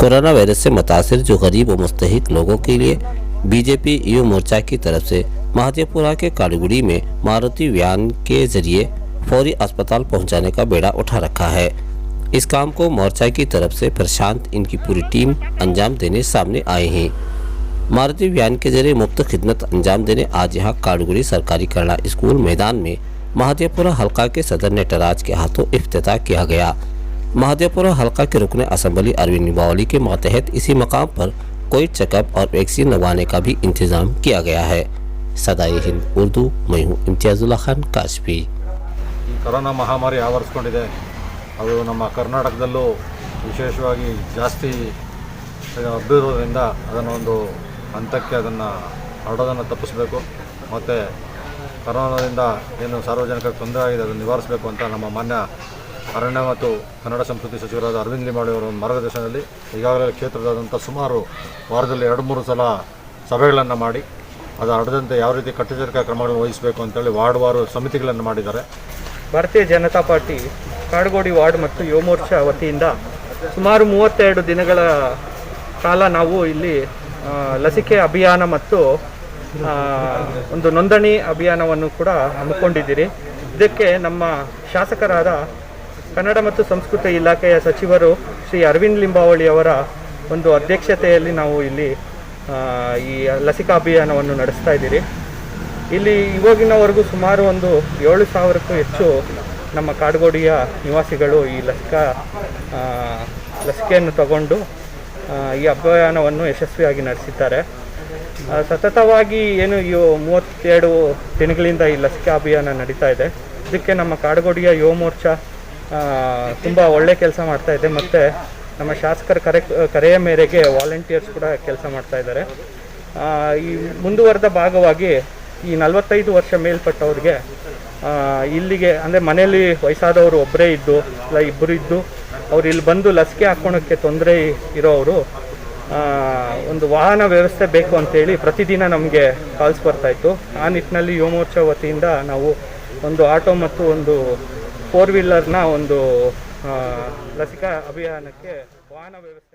Corona virus से मुतासिर जो गरीब व मुस्तहिक लोगों के लिए बीजेपी युवा मोर्चा की तरफ से महादेवपुरा के कालीगुड़ी में मारुति वैन के जरिए फौरी अस्पताल पहुंचाने का बेड़ा उठा रखा है। इस काम को मोर्चा की तरफ से प्रशांत इनकी पूरी टीम अंजाम देने सामने आए हैं। मारुति वैन के जरिए मुफ्त खिदमत अंजाम देने आज यहाँ कालीगुड़ी सरकारी कन्नड़ा स्कूल मैदान में महादेवपुरा हल्का के सदर नटराज के हाथों इफ्तिताह किया गया। महादेवपुरा हल्का के रुकने असेंबली अरविंद लिंबावली के मातहत इसी मकाम पर कोई चेकअप और वैक्सीन लगवाने का भी इंतजाम किया गया है। सदाई हिंद उर्दू, मैं हूँ इम्तियाजुल्लाह खान काशफी। ಕೊರೋನಾ ಮಹಾಮಾರಿ ಆವರಿಸಿಕೊಂಡಿದೆ। ಅದು ನಮ್ಮ ಕರ್ನಾಟಕದಲ್ಲೂ ವಿಶೇಷವಾಗಿ ಜಾಸ್ತಿ ಹಬ್ಬಿರೋದ್ರಿಂದ ಅದನ್ನು ಒಂದು ಹಂತಕ್ಕೆ ಹರಡೋದನ್ನು ತಪ್ಪಿಸಬೇಕು ಮತ್ತು ಕರೋನಾದಿಂದ ಏನು ಸಾರ್ವಜನಿಕರಿಗೆ ತೊಂದರೆ ಆಗಿದೆ ಅದನ್ನು ನಿವಾರಿಸಬೇಕು ಅಂತ ನಮ್ಮ ಮಾನ್ಯ ಅರಣ್ಯ ಮತ್ತು ಕನ್ನಡ ಸಂಸ್ಕೃತಿ ಸಚಿವರಾದ ಅರವಿಂದ್ ಲಿಂಬಾವಳಿ ಅವರ ಮಾರ್ಗದರ್ಶನದಲ್ಲಿ ಈಗಾಗಲೇ ಕ್ಷೇತ್ರದಾದಂಥ ಸುಮಾರು ವಾರದಲ್ಲಿ 2-3 ಸಲ ಸಭೆಗಳನ್ನು ಮಾಡಿ ಅದು ಹರಡದಂತೆ ಯಾವ ರೀತಿ ಕಟ್ಟೆಚ್ಚರಿಕಾ ಕ್ರಮಗಳನ್ನು ವಹಿಸಬೇಕು ಅಂತೇಳಿ ವಾರ್ಡ್ ಸಮಿತಿಗಳನ್ನು ಮಾಡಿದ್ದಾರೆ। ಭಾರತೀಯ ಜನತಾ ಪಾರ್ಟಿ ಕಾಡುಗೋಡಿ ವಾರ್ಡ್ ಮತ್ತು ಯುವ ಮೋರ್ಚಾ ವತಿಯಿಂದ ಸುಮಾರು 32 ದಿನಗಳ ಕಾಲ ನಾವು ಇಲ್ಲಿ ಲಸಿಕೆ ಅಭಿಯಾನ ಮತ್ತು ಒಂದು ನೋಂದಣಿ ಅಭಿಯಾನವನ್ನು ಕೂಡ ಹಮ್ಮಿಕೊಂಡಿದ್ದೀರಿ। ಇದಕ್ಕೆ ನಮ್ಮ ಶಾಸಕರಾದ ಕನ್ನಡ ಮತ್ತು ಸಂಸ್ಕೃತಿ ಇಲಾಖೆಯ ಸಚಿವರು ಶ್ರೀ ಅರವಿಂದ್ ಲಿಂಬಾವಳಿ ಅವರ ಒಂದು ಅಧ್ಯಕ್ಷತೆಯಲ್ಲಿ ನಾವು ಇಲ್ಲಿ ಈ ಲಸಿಕಾ ಅಭಿಯಾನವನ್ನು ನಡೆಸ್ತಾ ಇದ್ದೀರಿ। ಇಲ್ಲಿ ಇವಾಗಿನವರೆಗೂ ಸುಮಾರು ಒಂದು 7,000ಕ್ಕೂ ಹೆಚ್ಚು ನಮ್ಮ ಕಾಡುಗೋಡಿಯ ನಿವಾಸಿಗಳು ಈ ಲಸಿಕೆಯನ್ನು ತಗೊಂಡು ಈ ಅಭಿಯಾನವನ್ನು ಯಶಸ್ವಿಯಾಗಿ ನಡೆಸಿದ್ದಾರೆ। ಸತತವಾಗಿ ಏನು ಈ 32 ದಿನಗಳಿಂದ ಈ ಲಸಿಕಾ ಅಭಿಯಾನ ನಡೀತಾ ಇದೆ। ಇದಕ್ಕೆ ನಮ್ಮ ಕಾಡುಗೋಡಿಯ ಯುವ ಮೋರ್ಚಾ ತುಂಬ ಒಳ್ಳೆ ಕೆಲಸ ಮಾಡ್ತಾ ಇದೆ ಮತ್ತು ನಮ್ಮ ಶಾಸಕರ ಕರೆಯ ಮೇರೆಗೆ ವಾಲಂಟಿಯರ್ಸ್ ಕೂಡ ಕೆಲಸ ಮಾಡ್ತಾ ಇದ್ದಾರೆ। ಈ ಮುಂದುವರೆದ ಭಾಗವಾಗಿ ಈ 45 ವರ್ಷ ಮೇಲ್ಪಟ್ಟವ್ರಿಗೆ ಇಲ್ಲಿಗೆ ಅಂದರೆ ಮನೆಯಲ್ಲಿ ವಯಸ್ಸಾದವರು ಒಬ್ಬರೇ ಇದ್ದು ಇಲ್ಲ ಇಬ್ಬರು ಇದ್ದು ಅವ್ರು ಇಲ್ಲಿ ಬಂದು ಲಸಿಕೆ ಹಾಕ್ಕೊಳಕ್ಕೆ ತೊಂದರೆ ಇರೋವರು ಒಂದು ವಾಹನ ವ್ಯವಸ್ಥೆ ಬೇಕು ಅಂತೇಳಿ ಪ್ರತಿದಿನ ನಮಗೆ ಕಾಲ್ಸ್ ಬರ್ತಾಯಿತ್ತು। ಆ ನಿಟ್ಟಿನಲ್ಲಿ ಯುವ ಮೋರ್ಚಾ ವತಿಯಿಂದ ನಾವು ಒಂದು ಆಟೋ ಮತ್ತು ಒಂದು 4 ವೀಲರ್ನ ಒಂದು ಲಸಿಕಾ ಅಭಿಯಾನಕ್ಕೆ ವಾಹನ ವ್ಯವಸ್ಥೆ